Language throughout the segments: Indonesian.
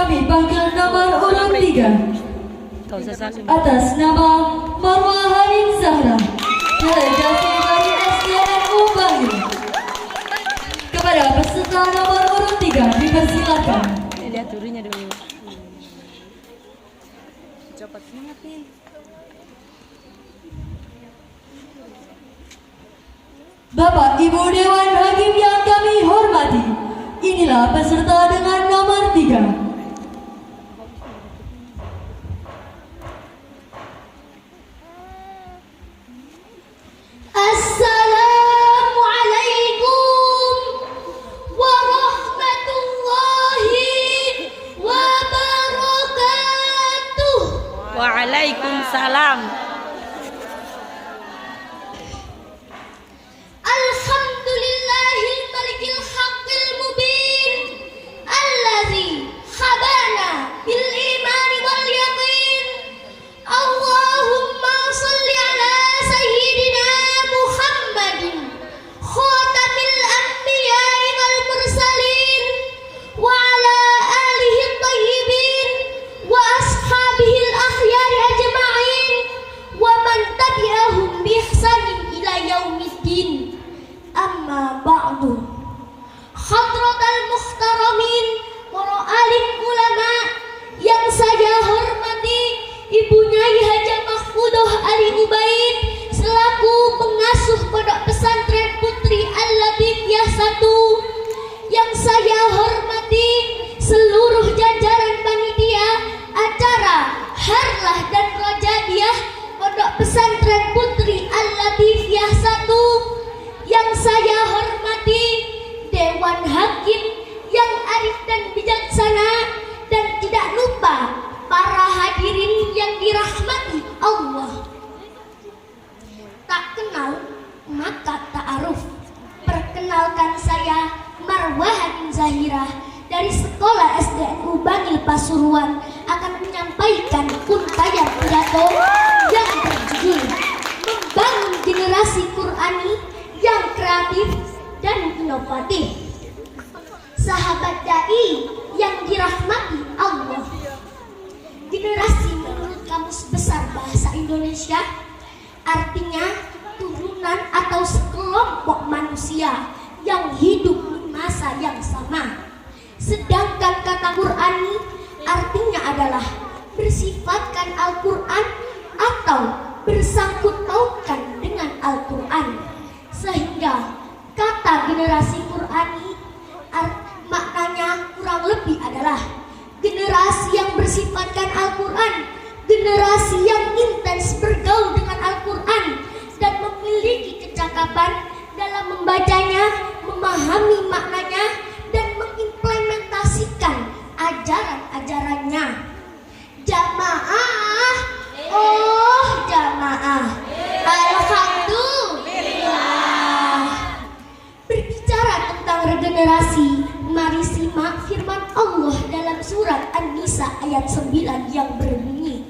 kami panggil nomor urut 3 atas nama Marwah Hanin Zahra, delegasi dari SDNU Bangil. Kepada peserta nomor urut 3 dipersilakan. Lihat turunnya dulu. Cepat banget nih. Bapak Ibu Dewan Hakim yang kami hormati, inilah peserta dengan nomor 3. Assalamualaikum warahmatullahi wabarakatuh. Waalaikumsalam. Alhamdulillahil malikil haqqil mubin allazi khabana bil imani wal yaqin. Allahumma shalli ala sayyidina Muhammadin khatamil anbiya'i wal mursalin wa ala alihi thayyibin wa ashabihil akhyari ajma'in wa man tabi'ahum bi ihsanin ila yaumiddin. Amma ba'du. Hadratal muhtaramin, para alim ulama yang saya hormati, Ibu Nyai Haja Mahfudoh Ali Ubaid selaku pengasuh Pondok Pesantren Putri Al-Latifiyah 1, yang saya hormati seluruh jajaran panitia acara Harlah dan Rojadiah Pondok Pesantren Putri Al-Latifiyah 1, yang saya hormati Dewan Hakim yang arif dan bijaksana, dan tidak lupa para hadirin yang dirahmati Allah. Tak kenal maka ta'aruf. Perkenalkan, saya Marwah Hanin Zahira dari Sekolah SDNU Bangil Pasuruan akan menyampaikan untayan pidato yang berjudul Membangun Generasi Qur'ani yang kreatif dan inovatif. Sahabat dai yang dirahmati Allah, generasi menurut Kamus Besar Bahasa Indonesia artinya turunan atau sekelompok manusia yang hidup di masa yang sama. Sedangkan kata Qur'ani artinya adalah bersifatkan Al-Quran atau bersangkut pautkan dengan Al-Quran. Sehingga kata generasi Qur'ani maknanya kurang lebih adalah generasi yang bersifatkan Al-Quran, generasi yang intens bergaul dengan Al-Quran dan memiliki kecakapan dalam membacanya, memahami maknanya, dan mengimplementasikan ajaran-ajarannya. Jamaah, oh jamaah, alhamdulillah. Berbicara tentang regenerasi, mari simak firman Allah dalam surat An-Nisa ayat 9 yang berbunyi,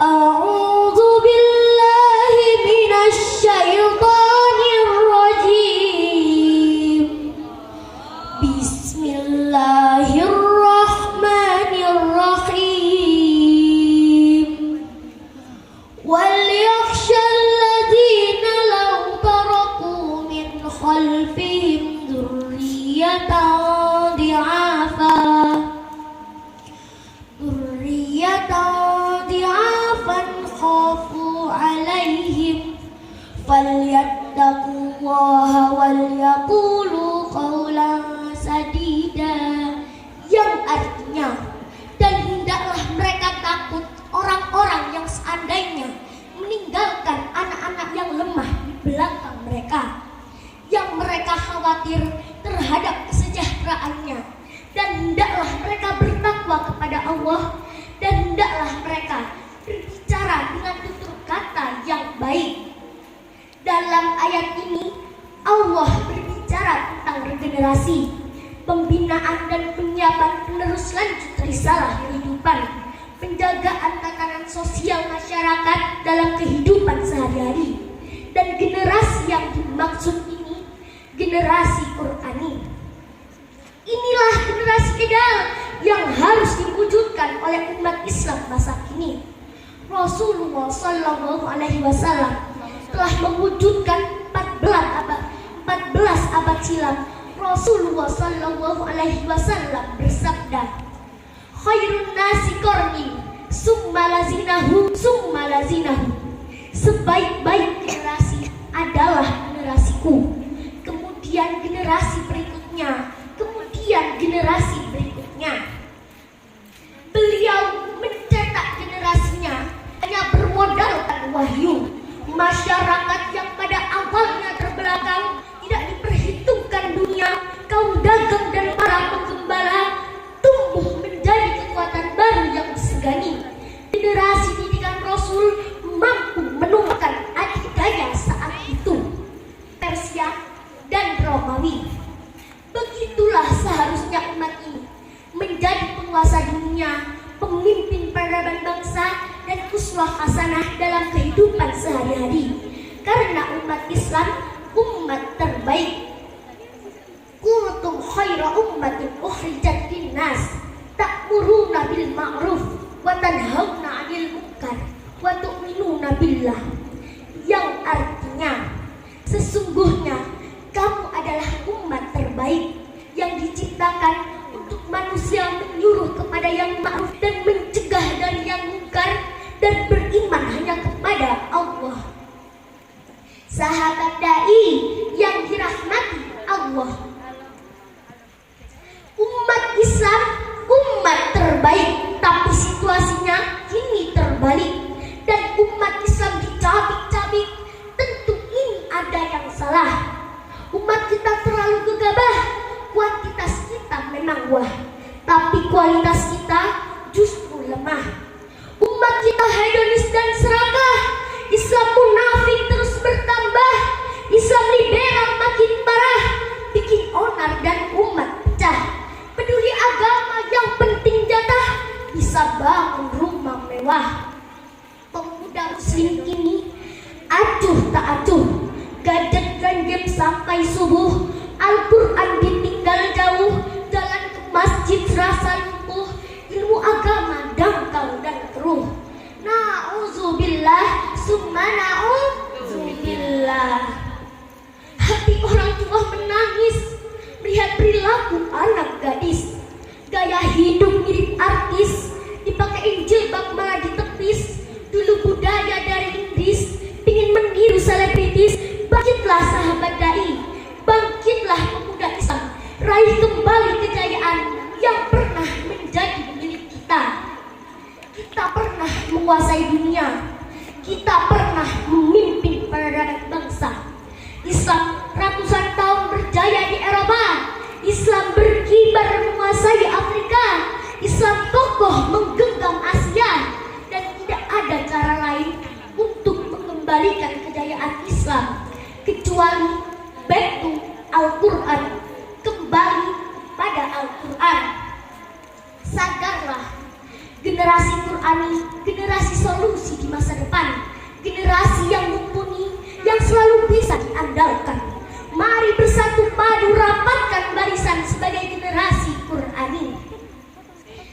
A'udzu billahi minasy syaithanir rajim. Bismillahirrahmanirrahim. Wal yakhshal ladzina law taraku min khalfihim dzurriyyatan di'afan khafu 'alaihim falyattaqullaha wal yaqulu qawlan sadida, yang artinya, dan hendaklah mereka takut orang-orang yang seandainya meninggalkan anak-anak yang lemah di belakang mereka, yang mereka khawatir terhadap kesejahteraannya, dan hendaklah mereka bertakwa kepada Allah, dan hendaklah mereka berbicara dengan tutur kata yang baik. Dalam ayat ini Allah berbicara tentang regenerasi, pembinaan dan penyiapan penerus lanjut risalah kehidupan, penjagaan tatanan sosial masyarakat dalam kehidupan sehari-hari. Dan generasi yang dimaksud ini generasi Qur'ani. Inilah generasi ideal yang harus diwujudkan oleh umat Islam masa kini. Rasulullah Shallallahu Alaihi Wasallam telah mewujudkan 14 abad silam. Rasulullah Shallallahu Alaihi Wasallam bersabda, "Khairun nasi qarni, summa lazinahu, summa lazinahu." Sebaik-baik generasi adalah generasiku, kemudian generasi berikutnya, kemudian generasi berikutnya. Beliau mencetak generasinya hanya bermodalkan wahyu. Masyarakat yang pada awalnya terbelakang, tidak diperhitungkan dunia, kaum dagang dan para penggembala, tumbuh menjadi kekuatan baru yang disegani. Generasi didikan Rasul mampu menumbuhkan adidaya saat itu, Persia dan Romawi. Begitulah seharusnya umat ini menjadi penguasa dunia, pemimpin peradaban bangsa, dan uswah hasanah dalam kehidupan sehari-hari. Karena umat Islam umat terbaik. Kuntum khaira ummatin ukhrijat linnas ta'muruna bil ma'ruf wa tanhauna 'anil munkar wa tu'minuna billah. Yang artinya, sesungguhnya kamu adalah umat terbaik yang diciptakan untuk manusia menyuruh kepada yang ma'ruf dan mencegah dari yang munkar, dan beriman hanya kepada Allah. Sahabat dai yang dirahmati Allah, umat Islam umat terbaik, tapi situasinya kini terbalik dan umat Islam dicabik-cabik. Tentu ini ada yang salah. Umat kita terlalu gegabah, kuantitas kita memang wah, tapi kualitas kita justru lemah. Umat kita hedonis dan serakah, Islam munafik terus bertambah, Islam liberal makin parah, bikin onar dan umat pecah. Peduli agama yang penting jatah, bisa bangun rumah mewah. Pemuda muslim kini acuh tak acuh, gadget dan game sampai subuh, Al-Quran ditinggal jauh, jalan ke masjid serasa lumpuh, ilmu agama dangkal dan keruh. Na'udzubillah, summa na'udzubillah. Hati orang tua menangis melihat perilaku anak gadis. Gaya hidup mirip artis, dipakein jilbab malah ditepis. Dulu budaya dari Inggris, pingin meniru selebritis. Bangkitlah sahabat dai, bangkitlah pemuda Islam, raih kembali kejayaan yang pernah menjadi milik kita. Kita pernah menguasai dunia, kita pernah memimpin peradaban bangsa. Islam ratusan tahun berjaya di Eropa, Islam berkibar menguasai Afrika, Islam kokoh menggenggam Asia, dan tidak ada cara lain untuk mengembalikan kejayaan Islam kecuali back to Al-Quran, kembali pada Al-Quran. Sadarlah, generasi Qurani, generasi solusi di masa depan, generasi yang mumpuni, yang selalu bisa diandalkan. Mari bersatu padu rapatkan barisan sebagai generasi Qurani.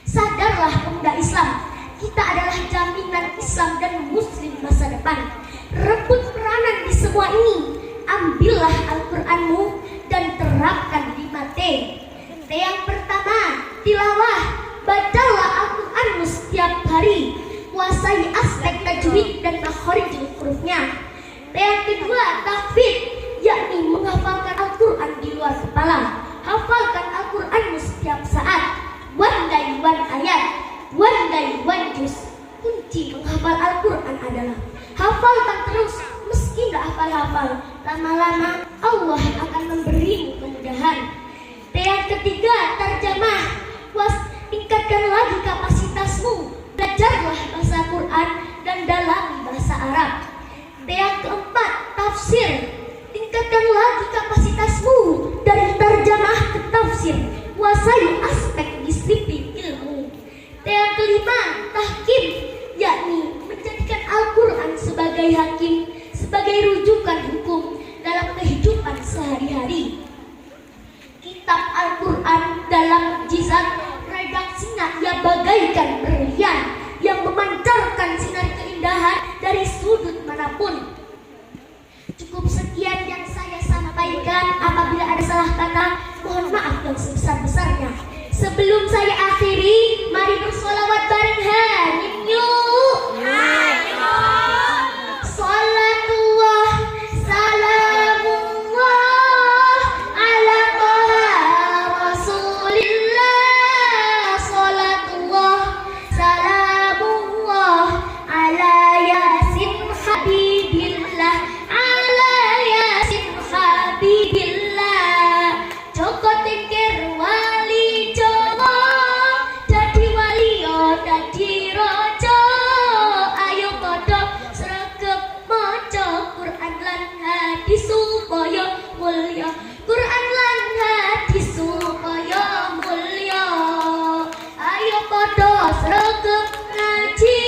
Sadarlah pemuda Islam, kita adalah jaminan Islam dan Muslim masa depan. Rebut peranan di semua ini, ambillah Al-Quranmu dan terapkan 5T. T yang pertama, tilawah, bacalah Al-Quranmu setiap hari, kuasai aspek tajwid dan makhorijul hurufnya. T yang kedua, tahfidz, yakni menghafalkan Al-Quran di luar kepala. Hafalkan Al-Quranmu setiap saat, one day one ayat, one day one juz. Kunci menghafal Al-Quran adalah hafalkan terus, meski gak hafal-hafal, lama-lama Allah akan memberimu kemudahan. T yang ketiga, terjemah, tingkatkan lagi kapasitasmu, belajarlah bahasa Quran dan dalami bahasa Arab. T yang keempat, tafsir, tingkatkan lagi kapasitasmu dari terjemah ke tafsir, kuasai aspek disiplin ilmu. T yang kelima, tahkim, yakni menjadikan Al-Quran sebagai hakim, sebagai rujukan hukum dalam kehidupan sehari-hari. Kitab Al-Quran dalam mukjizat, redaksi bagaikan berlian yang memancarkan sinar keindahan dari sudut manapun. Cukup sekian yang saya sampaikan. Apabila ada salah kata, mohon maaf yang sebesar-besarnya. Sebelum saya akhiri, mari bersolawat bareng Hanim yuk. Salatullah, salamullah ala toha rasulillah. Salatullah, salamullah ala yasin habibillah. Ala yasin habibillah. Joko tingkir wali Jawa, dadi walio dadi raja. Ayo padha sregep maca Quran lan hadis supaya mulya. Quran lan hadis supaya mulya. Ayo padha sregep ngaji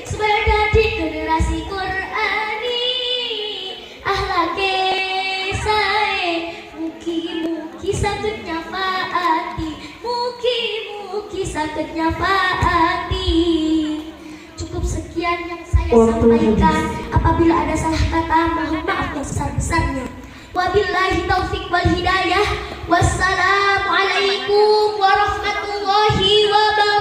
supaya dadi generasi Qurani. Ahlake sae mugi-mugi saged nyafaati. Mugi-mugi saged nyafaati. Cukup sekian yang saya sampaikan. Apabila ada salah kata, mohon maaf yang sebesar-besarnya. Wabillahi taufik wal hidayah. Wassalamualaikum warahmatullahi wabarakatuh.